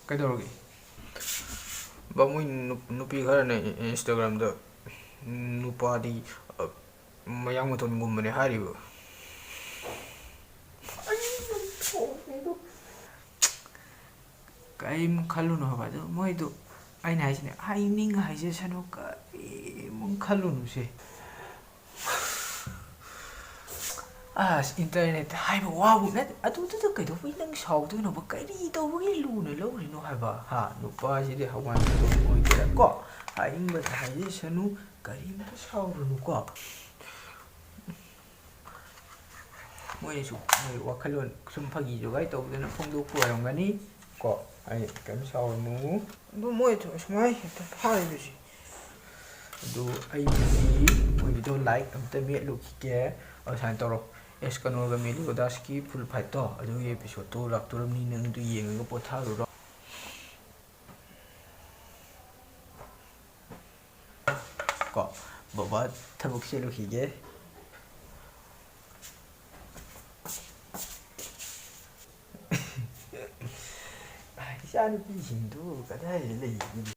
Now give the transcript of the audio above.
ꯀꯩꯗꯧꯔꯒꯦ? ꯕꯥꯃꯣꯏ ꯅꯨꯄꯤ ꯈꯔꯅ ꯏꯟꯁꯇꯥꯒ꯭ꯔꯥꯝꯗ ꯅꯨꯄꯥꯗꯤ ꯃꯌꯥꯡ ꯃꯇꯣꯟꯒꯨꯝꯕꯅꯦ ꯍꯥꯏꯔꯤꯕ꯫ ꯀꯔꯤꯝ ꯈꯜꯂꯨꯅꯨ ꯍꯥꯏꯕ ꯑꯗꯨ ꯃꯣꯏꯗꯨ ꯑꯩꯅ ꯍꯥꯏꯁꯤꯅꯦ ꯍꯥꯏꯅꯤꯡ ꯍꯥꯏꯖꯁꯅꯨ ꯀꯔꯤꯝ ꯈꯜꯂꯨꯅꯨꯁꯦ꯫ ꯑꯁ ꯏꯟꯇꯔꯅꯦꯠꯇ ꯍꯥꯏꯕ ꯋꯥꯕꯨ ꯅꯠꯇꯦ ꯑꯗꯨꯗꯨꯗ ꯀꯩꯗꯧꯕꯩ ꯅꯪ ꯁꯥꯎꯗꯣꯏꯅꯣꯕ? ꯀꯔꯤ ꯇꯧꯕꯒꯤ ꯂꯨꯅ ꯂꯧꯔꯤꯅꯣ ꯍꯥꯏꯕ ꯍꯥ? ꯅꯨꯄꯥꯁꯤꯗꯤ ꯍꯋꯥꯏ ꯃꯇꯣꯟ ꯑꯣꯏꯒꯦꯔꯥ ꯀꯣ ꯍꯥꯏꯅꯤꯡꯕꯗ ꯍꯥꯏꯖꯁꯅꯨ ꯀꯔꯤꯝꯇ ꯁꯥꯎꯔꯨꯅꯨꯀꯣ꯫ ꯃꯣꯏꯅꯁꯨ ꯃꯣꯏ ꯋꯥꯈꯜꯂꯣꯟ ꯁꯨꯝ ꯐꯥꯒꯤ ꯖꯣꯒꯥꯏ ꯇꯧꯗꯅ ꯐꯣꯡꯗꯣꯛꯄ ꯑꯣꯏꯔꯝꯒꯅꯤ ꯀꯣ ꯑꯩ ꯀꯔꯤꯝ ꯁꯥꯎꯔꯨꯅꯨ꯫ ꯑꯗꯨ ꯃꯣꯏꯗꯣ ꯁꯨꯃꯥꯏꯅ ꯍꯦꯛꯇ ꯍꯥꯏꯕꯁꯤ ꯑꯗꯨ ꯑꯩꯕꯨꯗꯤ ꯃꯣꯏꯒꯤꯗꯣ ꯂꯥꯏꯛ ꯑꯝꯇ ꯃꯦꯠꯂꯨꯈꯤꯒꯦ ꯁꯨꯃꯥꯏꯅ ꯇꯧꯔꯣ ꯑꯦꯁꯀꯅꯣꯔꯒ ꯃꯦꯂꯤꯑꯣꯗꯥꯁꯀꯤ ꯐꯨꯜ ꯐꯥꯏꯠꯇꯣ ꯑꯗꯨꯒꯤ ꯑꯦꯄꯤꯁꯣꯗꯇꯣ ꯂꯥꯛꯇꯣꯔꯝꯅꯤ ꯅꯪ ꯑꯗꯨ ꯌꯦꯡꯉꯒ ꯄꯣꯊꯥꯔꯨꯔꯣ ꯀꯣ ꯕꯕꯥ ꯊꯕꯛ ꯆꯦꯜꯂꯨꯈꯤꯒꯦ꯫ ꯏꯆꯥꯅꯨꯄꯤꯁꯤꯡꯗꯨ ꯀꯗꯥꯏꯗ ꯂꯩꯒꯅꯤ?